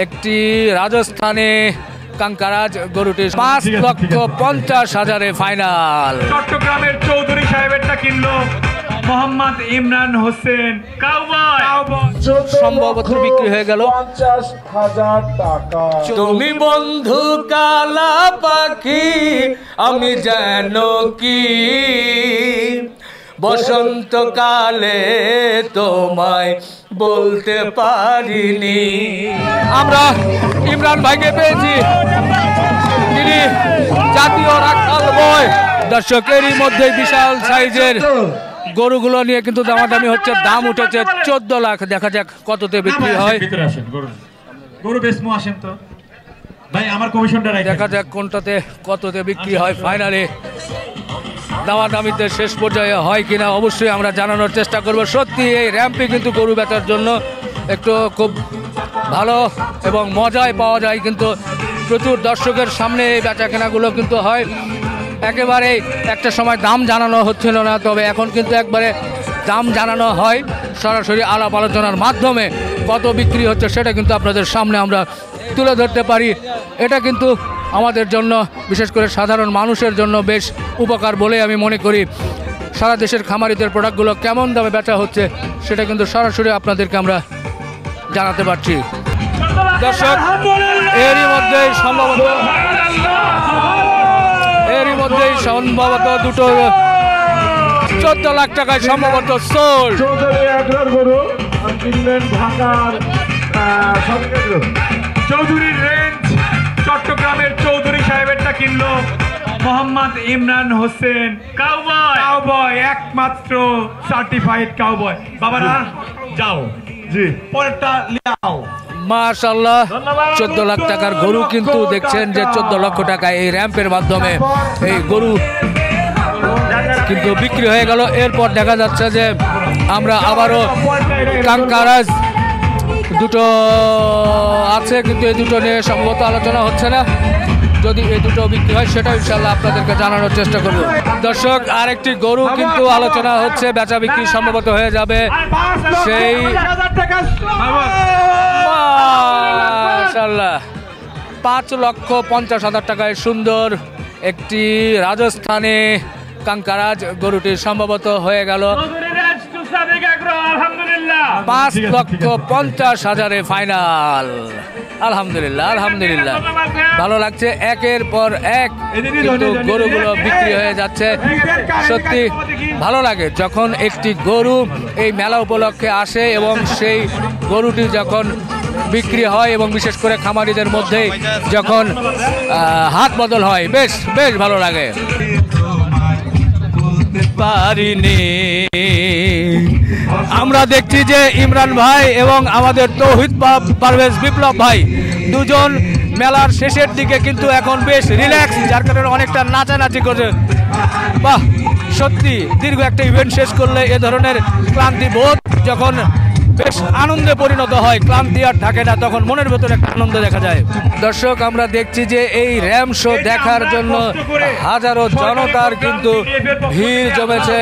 একটি রাজস্থানে কাঙ্কারাজ গরুটি 5,50,000 ফাইনাল। চট্টগ্রামের চৌধুরী সাহেবেরটা কিনলো মোহাম্মদ ইমরান হোসেন কাউবয়, সম্ভবত বিক্রি হয়ে গেল 50,000 টাকা। তুমি বন্ধু কালা পাখি আমি যেন কি বসন্তকালে তোমায় বলতে পারিনি। আমরা ইমরান ভাইকে পেয়েছি, তিনি জাতীয় রাখাল বয়। দর্শকেরই মধ্যে বিশাল সাইজের গরুগুলো নিয়ে কিন্তু দামাদামি হচ্ছে, দাম উঠেছে 14 লাখ। দেখা যাক কততে বিক্রি হয়। গরু বেসমু আসেন তো ভাই, আমার কমিশনটা রাখেন। দেখা যাক কোনটাতে কততে বিক্রি হয়। ফাইনালে দামাদামিতে শেষ পর্যায়ে হয় কিনা অবশ্যই আমরা জানানোর চেষ্টা করব। সত্যি এই র্যাম্পে কিন্তু গরু বেচার জন্য একটু খুব ভালো এবং মজায় পাওয়া যায়, কিন্তু প্রচুর দর্শকের সামনে এই বেচা কেনাগুলো কিন্তু হয়। একেবারে একটা সময় দাম জানানো হচ্ছিল না, তবে এখন কিন্তু একবারে দাম জানানো হয় সরাসরি আলাপ আলোচনার মাধ্যমে। কত বিক্রি হচ্ছে সেটা কিন্তু আপনাদের সামনে আমরা তুলে ধরতে পারি। এটা কিন্তু আমাদের জন্য, বিশেষ করে সাধারণ মানুষের জন্য বেশ উপকার বলে আমি মনে করি। সারা দেশের খামারিদের প্রোডাক্টগুলো কেমন দামে বেচা হচ্ছে সেটা কিন্তু সরাসরি আপনাদেরকে আমরা জানাতে পারছি। দর্শক, এরই মধ্যেই সম্ভবত দুটো 14 লাখ টাকায় সম্ভবত সোল্ড। চৌধুরীর রেঞ্জ চট্টগ্রামের চৌধুরী সাহেবেরটা কিনলো মোহাম্মদ ইমরান হোসেন কাউবয়, একমাত্র সার্টিফাইড কাউবয়। বাবারা যাও, জি পরেরটা লিয়াও। মাশাআল্লাহ, 14 লাখ টাকার গরু কিন্তু দেখছেন যে 14 লক্ষ টাকায় এই র্যাম্পের মাধ্যমে এই গরু কিন্তু বিক্রি হয়ে গেল। এরপর দেখা যাচ্ছে যে আমরা আবারও কাঙ্কারাজ দুটো আছে, কিন্তু এই দুটো নিয়ে সম্ভবত আলোচনা হচ্ছে না। যদি এই দুটো বিক্রি হয় সেটা ইনশাল্লাহ আপনাদেরকে জানানোর চেষ্টা করব। দর্শক, আরেকটি গরু কিন্তু আলোচনা হচ্ছে, বেচা বিক্রি সম্ভবত হয়ে যাবে সেই মাশাআল্লাহ 5,50,000 টাকায় সুন্দর একটি রাজস্থানে কাঙ্কারাজ গরুটি সম্ভবত হয়ে গেল 5,50,000 ফাইনাল। আলহামদুলিল্লাহ, আলহামদুলিল্লাহ, ভালো লাগছে। একের পর এক কিন্তু গরুগুলো বিক্রি হয়ে যাচ্ছে। সত্যি ভালো লাগে যখন একটি গরু এই মেলা উপলক্ষে আসে এবং সেই গরুটি যখন বিক্রি হয় এবং বিশেষ করে খামারিদের মধ্যে যখন হাত বদল হয়, বেশ বেশ ভালো লাগে। পারিনি আমরা দেখছি যে ইমরান ভাই এবং আমাদের তৌহিদ পারভেজ বিপ্লব ভাই দুজন মেলার শেষের দিকে কিন্তু এখন বেশ রিল্যাক্স, যার কারণে অনেকটা নাচানাচি করছে। বাহ, সত্যি দীর্ঘ একটা ইভেন্ট শেষ করলে এ ধরনের ক্লান্তি বোধ যখন বেশ আনন্দে পরিণত হয়, ক্লান্তি আর থাকে না, তখন মনের ভেতরে একটা আনন্দ দেখা যায়। দর্শক, আমরা দেখছি যে এই র্যাম শো দেখার জন্য হাজারো জনতার কিন্তু ভিড় জমেছে।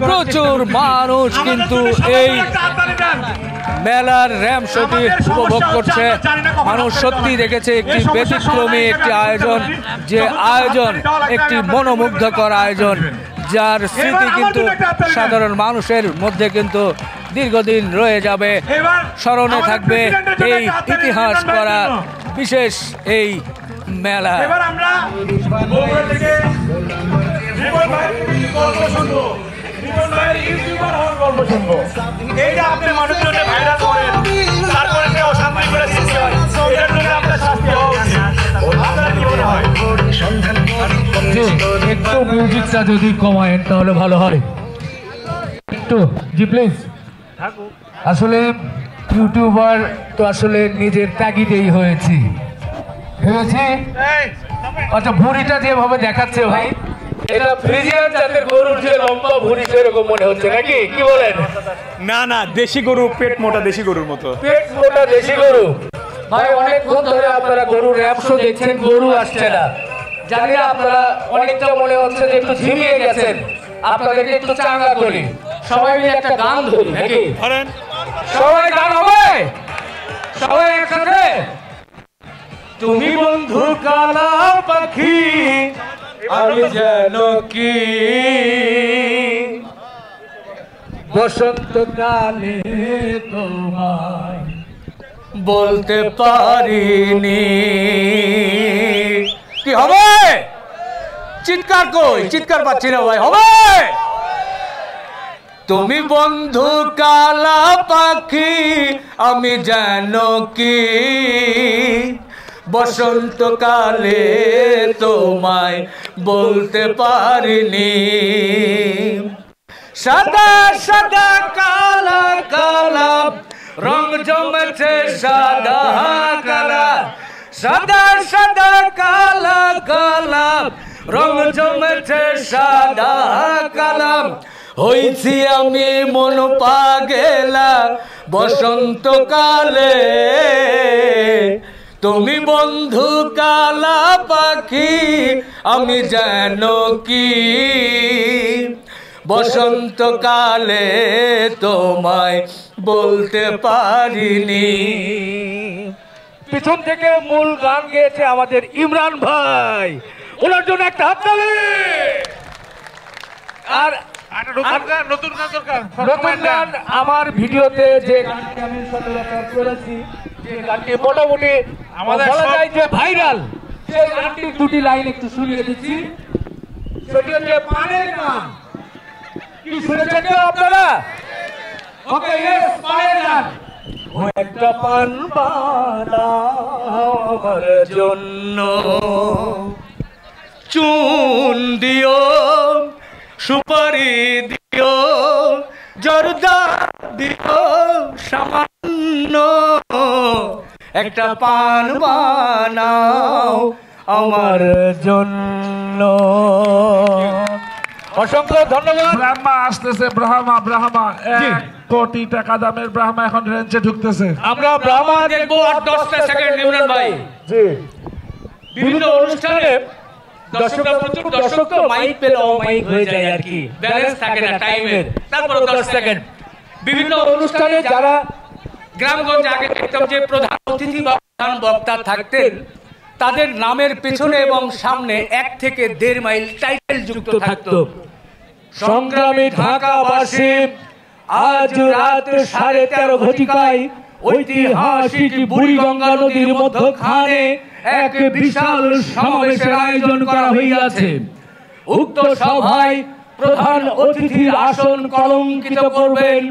প্রচুর মানুষ কিন্তু এই মেলার র্যাম শোটি উপভোগ করছে। মানুষ সত্যি দেখেছে একটি ব্যতিক্রমী একটি আয়োজন, যে আয়োজন একটি মনোমুগ্ধকর আয়োজন, যার স্মৃতি কিন্তু সাধারণ মানুষের মধ্যে কিন্তু দীর্ঘদিন রয়ে যাবে, স্মরণে থাকবে এই ইতিহাস করা বিশেষ এই মেলা। একটু মিউজিকটা যদি কমায় তাহলে ভালো হয় একটু। জি প্লিজ। আসলে ইউটিউবার তো আসলে নিজের তাগিদেই হয়েছি। আচ্ছা, ভুঁড়িটা যেভাবে দেখাচ্ছে ভাই, এটা ফ্রিজিয়ান জাতের গরুর যে লম্বা ভুঁড়ি সেরকম মনে হচ্ছে নাকি, কি বলেন? না না, দেশি গরু, পেট মোটা দেশি গরুর মতো। পেট মোটা দেশি গরু। ভাই, অনেকক্ষণ ধরে আপনারা গরু র্যাপ শো দেখছেন, গরু আসছে না, জানি না আপনারা অনেকটা মনে হচ্ছে যে একটু ঝিমিয়ে গেছেন। আপনাদেরকে একটু চাঙ্গা করি, সবাই মিলে একটা গান ধরি নাকি? সবাই গান হবে, সবাই একসাথে। তুমি বন্ধু কালা পাখি আমি যেন কি বসন্তকালে তোমায় বলতে পারিনি। কি হবে? চিৎকার কই? চিৎকার পাচ্ছি না ভাই। হবে? তুমি বন্ধু কালা পাখি আমি যেন কি বসন্তকালে তোমায় বলতে পারিনি। সাদা সাদা কালা কালা রং জমেছে সাদা কালা, সাদা সাদা কালা কালা রং জমেছে সাদা কালা। হইছি আমি মন পাগেলা বসন্তকালে, তুমি বন্ধু কালা পাখি আমি যেন কি বসন্তকালে তোমায় বলতে পারিনি। পিছন থেকে মূল গান গেয়েছে আমাদের ইমরান ভাই, ওনার জন্য একটা হাততালি। আর নতুন গান আমার ভিডিওতে যে গানটি আমি সচরাচর করেছি, যে গানটি মোটামুটি আমাদের বলা যায় যে ভাইরাল, সেই গানটির দুটি লাইন একটু শুনিয়ে দিচ্ছি। সেটি হচ্ছে পানের গান। কি শুনেছেন আপনারা? ওকে, ইয়েস, পানের গান। ও একটা পান বানাও আমার জন্য, চুন দিও সুপারি দিও জর্দা দিও সামান্য, একটা পান বানাও আমার জন্য। অসংখ্য ধন্যবাদ। ব্রাহ্মা আসতেছে, ব্রাহ্মা 1 কোটি টাকা দামের ব্রাহ্মা এখন রেঞ্জে ঢুকতেছে। আমরা ব্রাহ্মা দেখবো আর 10টা সেকেন্ড ইমরান ভাই। জি, বিভিন্ন অনুষ্ঠানে দর্শকরা প্রচুর দর্শক তো মাইক পেলে অমাইক হয়ে যায় আর কি, ব্যালেন্স থাকে না টাইমের। তারপর 10 সেকেন্ড বিভিন্ন অনুষ্ঠানে যারা গ্রামগঞ্জে আগে দেখতাম যে প্রধান অতিথি বা প্রধান বক্তা থাকতেন, তাদের নামের পেছনে এবং সামনে 1 থেকে 1.5 মাইল টাইটেল যুক্ত থাকতো। সংগ্রামী ঢাকাবাসী, আজ রাত 13:30 ঘটিকায় ঐতিহাসিক বুড়িগঙ্গা নদীর মধ্যখানে এক বিশাল সমাবেশের আয়োজন করা হইয়াছে। উক্ত সভায় প্রধান অতিথির আসন কলঙ্কিত করবেন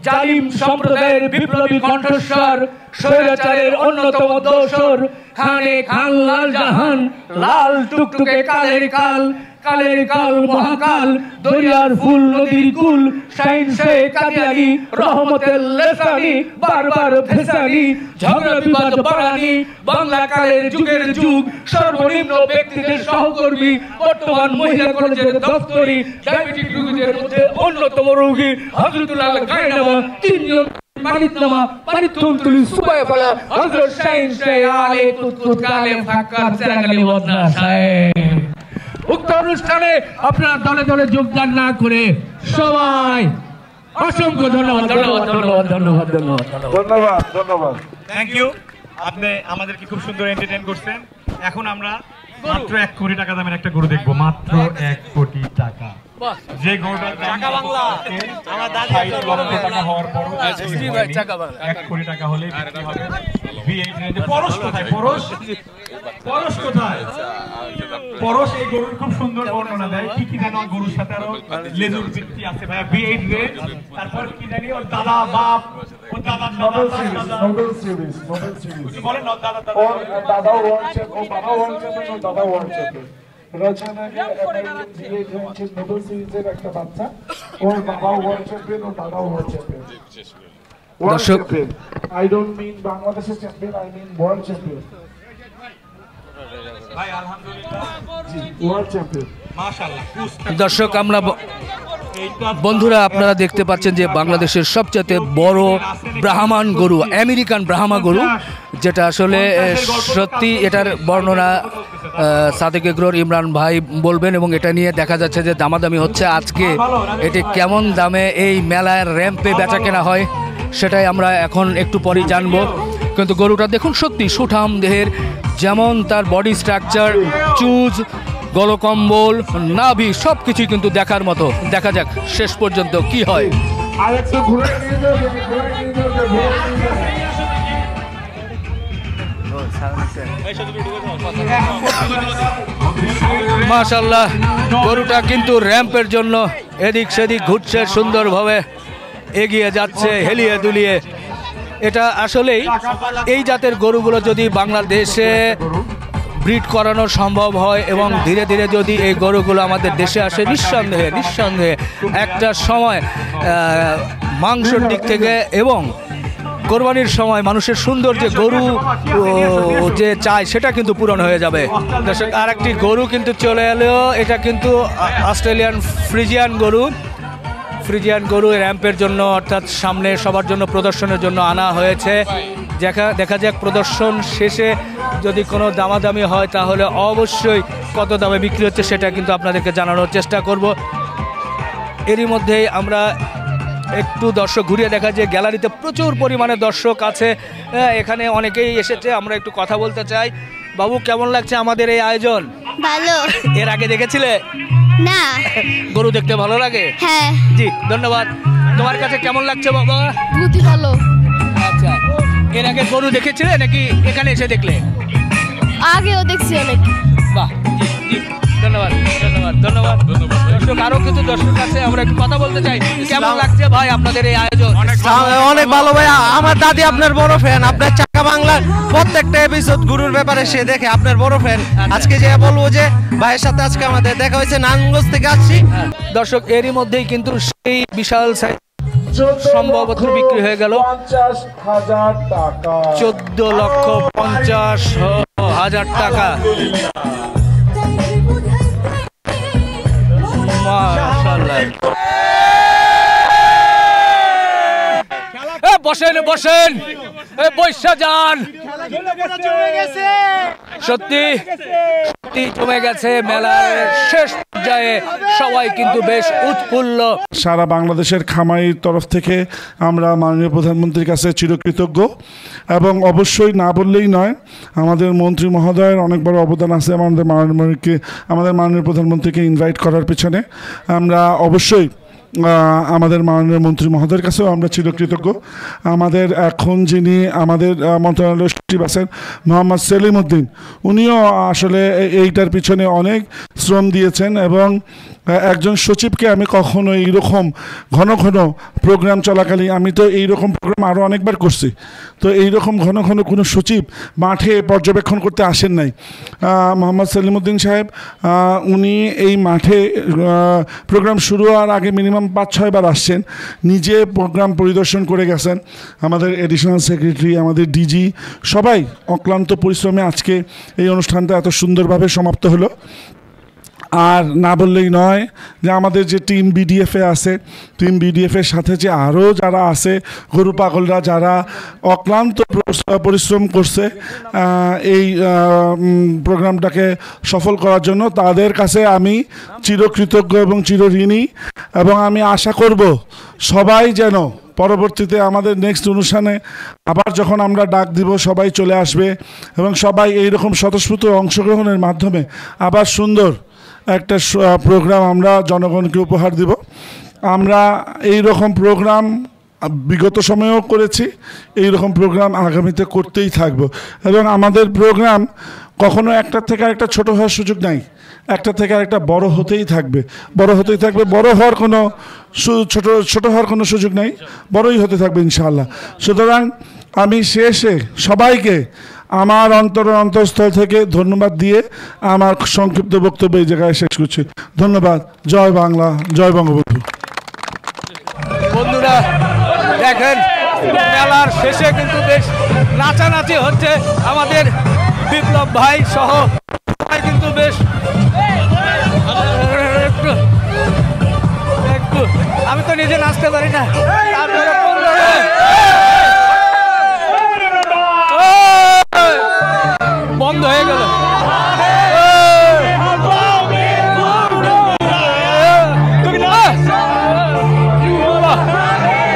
জালিম সম্প্রদায়ের বিপ্লবী কণ্ঠস্বর, স্বৈরাচারের অন্যতম দোসর খানে খান লাল জাহান, লাল টুকটুকে কালের কাল, কালের কাল মহাকাল, দরিয়ার ফুল নদীর কুল, শাইন শেখ কাদিয়ানি রহমতের লেসানি, বারবার ভেসানি, ঝগড়া বিবাদ বাড়ানি, বাংলা কালের যুগের যুগ, সর্বনিম্ন ব্যক্তিদের সহকর্মী, বর্তমান মহিলা কলেজের দপ্তরি, ডায়াবেটিক রোগীদের মধ্যে অন্যতম রোগী হযরতুল্লাহ গায়নামা, 3 জন পানিতনামা পানিতুল সুবায় ফলা হযরত শাইন শেখ আলে কুতকুত কালে ফাক্কার চেরাগালি বদনা সাহেব। উক্ত অনুষ্ঠানে আপনারা দলে দলে যোগদান না করে সবাই অসংখ্য ধন্যবাদ ধন্যবাদ ধন্যবাদ ধন্যবাদ ধন্যবাদ ধন্যবাদ ধন্যবাদ। Thank you. আপনি আমাদেরকে খুব সুন্দর এন্টারটেইন করছেন। এখন আমরা মাত্র 1 কোটি টাকা দামের একটা গরু দেখবো, মাত্র 1 কোটি টাকা। যে গরুটার দাম আমার দাদি 60 লক্ষ টাকা হওয়ার পর 1 কোটি টাকা হলে বিক্রি হবে। V8 রেঞ্জে পরশ কোথায়? পরশ কোথায়? পরশ এই গরুর খুব সুন্দর বর্ণনা দেয়। কি কি জানো গরুর সাথে আরো লেজুর বৃত্তি আছে ভাই। V8 রেঞ্জ, তারপর কি জানি ওর দাদা বাপ, ওর দাদা নোবেল সিরিজ বলেন না, দাদা ওর দাদা ওয়ার্ল্ড চ্যাম্পিয়ন, ও বাবা ওয়ার্ল্ড চ্যাম্পিয়ন, ওর দাদা ওয়ার্ল্ড চ্যাম্পিয়ন। রচনাকে আমেরিকান V8 রেঞ্জের নোবেল সিরিজের একটা বাচ্চা, ওর বাবা ওয়ার্ল্ড চ্যাম্পিয়ন, ওর দাদা ওয়ার্ল্ড চ্যাম্পিয়ন। দর্শক, আই ডোন্ট মিন বাংলাদেশের champion, I mean world champion. ভাই আলহামদুলিল্লাহ, জি, ওয়ার্ল্ড চ্যাম্পিয়ন। মাশাআল্লাহ। দর্শক, আমরা বন্ধুরা আপনারা দেখতে পাচ্ছেন যে বাংলাদেশের সবচেয়ে বড় ব্রাহ্মণ গরু, আমেরিকান ব্রাহ্মা গরু, যেটা আসলে সত্যি এটার বর্ণনা সাদেক এগ্রোর ইমরান ভাই বলবেন, এবং এটা নিয়ে দেখা যাচ্ছে যে দামাদামি হচ্ছে আজকে। এটি কেমন দামে এই মেলার র্যাম্পে বেচা কেনা হয় সেটাই আমরা এখন একটু পরেই জানবো। কিন্তু গরুটা দেখুন সত্যি সুঠাম দেহের, যেমন তার বডি স্ট্রাকচার, চুজ, গলকম্বল, নাভি সব কিছুই কিন্তু দেখার মতো। দেখা যাক শেষ পর্যন্ত কি হয়। আরেকটু ঘুরে নিয়ে যাবে, ঘুরে নিয়ে যাবে, ঘুরে নিয়ে যাবে। মাশাআল্লাহ, গরুটা কিন্তু র্যাম্পের জন্য এদিক সেদিক ঘুরছে, সুন্দরভাবে এগিয়ে যাচ্ছে হেলিয়ে দুলিয়ে। এটা আসলেই এই জাতের গরুগুলো যদি বাংলাদেশে ব্রিড করানো সম্ভব হয় এবং ধীরে ধীরে যদি এই গরুগুলো আমাদের দেশে আসে, নিঃসন্দেহে একটা সময় মাংসের দিক থেকে এবং কোরবানির সময় মানুষের সুন্দর যে গরু যে চায় সেটা কিন্তু পূরণ হয়ে যাবে। দর্শক, আর একটি গরু কিন্তু চলে এলো। এটা কিন্তু অস্ট্রেলিয়ান ফ্রিজিয়ান গরু র্যাম্পের জন্য, অর্থাৎ সামনে সবার জন্য প্রদর্শনের জন্য আনা হয়েছে। দেখা যাক প্রদর্শন শেষে যদি কোনো দামাদামি হয় তাহলে অবশ্যই কত দামে বিক্রি হচ্ছে সেটা কিন্তু আপনাদেরকে জানানোর চেষ্টা করব। এরই মধ্যেই আমরা একটু দর্শক ঘুরিয়ে দেখা যে গ্যালারিতে প্রচুর পরিমাণে দর্শক আছে, এখানে অনেকেই এসেছে। আমরা একটু কথা বলতে চাই। বাবু, কেমন লাগছে আমাদের এই আয়োজন? ভালো। এর আগে দেখেছিলে? না। গরু দেখতে ভালো লাগে? হ্যাঁ। জি, ধন্যবাদ। তোমার কাছে কেমন লাগছে বাবা? বুদ্ধি ভালো। আচ্ছা, এর আগে গরু দেখেছিলে নাকি এখানে এসে দেখলে? আগেও দেখছি অনেক। বাহ, জি জি, ধন্যবাদ ধন্যবাদ ধন্যবাদ। দর্শক, আরো কিছু দর্শক আছে, আমরা একটু কথা বলতে চাই। কেমন লাগছে ভাই আপনাদের এই আয়োজন? অনেক ভালো ভাইয়া। আমার দাদি আপনার বড় ফ্যান, আপনার চাকা বাংলার প্রত্যেকটা এপিসোড গুরুর ব্যাপারে সে দেখে, আপনার বড় ফ্যান। আজকে যে বলবো যে ভাইয়ের সাথে আজকে আমাদের দেখা হয়েছে, নারায়ণগঞ্জ থেকে আসছি। দর্শক, এরই মধ্যেই কিন্তু সেই বিশাল সাইজ সম্ভবত বিক্রি হয়ে গেল 50,000 টাকা, 14,50,000 টাকা। মাশাআল্লাহ। বসেন বসেন, বৈশা যান। সত্যি জমে গেছে মেলার শেষ পর্যায়ে, সবাই কিন্তু বেশ উৎফুল্ল। সারা বাংলাদেশের খামারির তরফ থেকে আমরা মাননীয় প্রধানমন্ত্রীর কাছে চিরকৃতজ্ঞ, এবং অবশ্যই না বললেই নয়, আমাদের মন্ত্রী মহোদয়ের অনেক বড় অবদান আছে আমাদের মাননীয় প্রধানমন্ত্রীকে ইনভাইট করার পেছনে। আমরা অবশ্যই আমাদের মাননীয় মন্ত্রী মহোদয়ের কাছেও আমরা চিরকৃতজ্ঞ। আমাদের এখন যিনি আমাদের মন্ত্রণালয়ের সচিব আছেন মোহাম্মদ সেলিম উদ্দিন, উনিও আসলে এইটার পিছনে অনেক শ্রম দিয়েছেন, এবং একজন সচিবকে আমি কখনো এইরকম ঘন ঘন প্রোগ্রাম চলাকালীন, আমি তো এইরকম প্রোগ্রাম আরও অনেকবার করছি, তো এইরকম ঘন ঘন কোনো সচিব মাঠে পর্যবেক্ষণ করতে আসেন নাই। মোহাম্মদ সেলিমউদ্দিন সাহেব, উনি এই মাঠে প্রোগ্রাম শুরু হওয়ার আগে মিনিমাম 5-6 বার আসছেন, নিজে প্রোগ্রাম পরিদর্শন করে গেছেন। আমাদের এডিশনাল সেক্রেটারি, আমাদের ডিজি, সবাই অক্লান্ত পরিশ্রমে আজকে এই অনুষ্ঠানটা এত সুন্দরভাবে সমাপ্ত হলো। আর না বললেই নয় যে আমাদের যে টিম বিডিএফে আছে, টিম বিডিএফের সাথে যে আরও যারা আছে গরু পাগলরা, যারা অক্লান্ত পরিশ্রম করছে এই প্রোগ্রামটাকে সফল করার জন্য, তাদের কাছে আমি চিরকৃতজ্ঞ এবং চিরঋণী। এবং আমি আশা করব সবাই যেন পরবর্তীতে আমাদের নেক্সট অনুষ্ঠানে আবার যখন আমরা ডাক দিব সবাই চলে আসবে, এবং সবাই এইরকম স্বতঃস্ফূর্ত অংশগ্রহণের মাধ্যমে আবার সুন্দর একটা প্রোগ্রাম আমরা জনগণকে উপহার দিব। আমরা এই রকম প্রোগ্রাম বিগত সময়েও করেছি, এই রকম প্রোগ্রাম আগামীতে করতেই থাকব। এবং আমাদের প্রোগ্রাম কখনো একটা থেকে আরেকটা ছোট হওয়ার সুযোগ নাই, একটা থেকে আরেকটা বড় হতেই থাকবে, বড় হতেই থাকবে। বড় হওয়ার কোনো ছোট হওয়ার কোনো সুযোগ নাই, বড়ই হতে থাকবে ইনশাআল্লাহ। সুতরাং আমি শেষে সবাইকে আমার অন্তরস্থল থেকে ধন্যবাদ দিয়ে আমার সংক্ষিপ্ত বক্তব্য এই জায়গায় শেষ করছি। ধন্যবাদ। জয় বাংলা, জয় বঙ্গবন্ধু। বন্ধুরা দেখেন, মেলার শেষে কিন্তু বেশ নাচানাচি হচ্ছে। আমাদের বিপ্লব ভাই সহ সবাই কিন্তু বেশ একটু, আমি তো নিজে নাচতে পারি না, বন্ধ হয়ে গেল।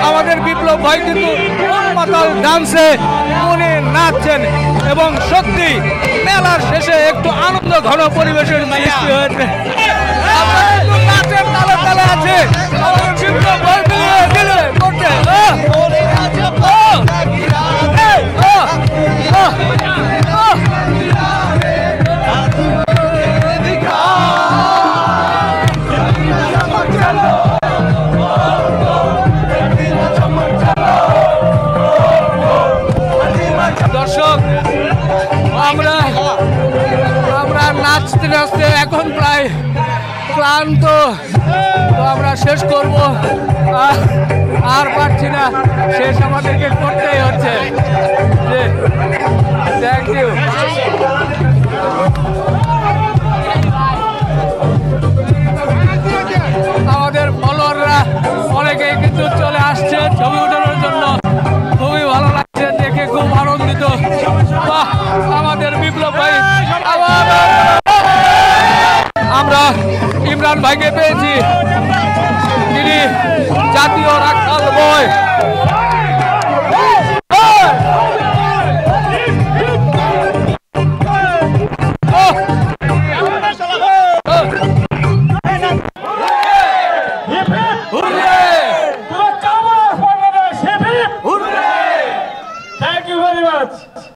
আমাদের বিপ্লব ভাই কিন্তু মাতাল ডান্সে উনি নাচছেন এবং সত্যি মেলার শেষে একটু আনন্দ ঘন পরিবেশের সৃষ্টি হয়েছে। আমরা কিন্তু নাচের তালে তালে আছে, আমাদের বিপ্লব ভাই মিলিয়ে মিলে করছে। দর্শক, আমরা নাচতে নাচতে এখন প্রায় ক্লান্ত, তো আমরা শেষ করব, আর পারছি না, শেষ আমাদেরকে করতেই হচ্ছে। Thank you. আমাদের ফলোয়াররা অনেকেই কিন্তু চলে আসছে ছবি ওঠানোর জন্য, খুবই ভালো লাগছে দেখে, খুব আনন্দিত। বাহ, আমাদের বিপ্লব ভাই, আমরা ইমরান ভাইকে পেয়েছি।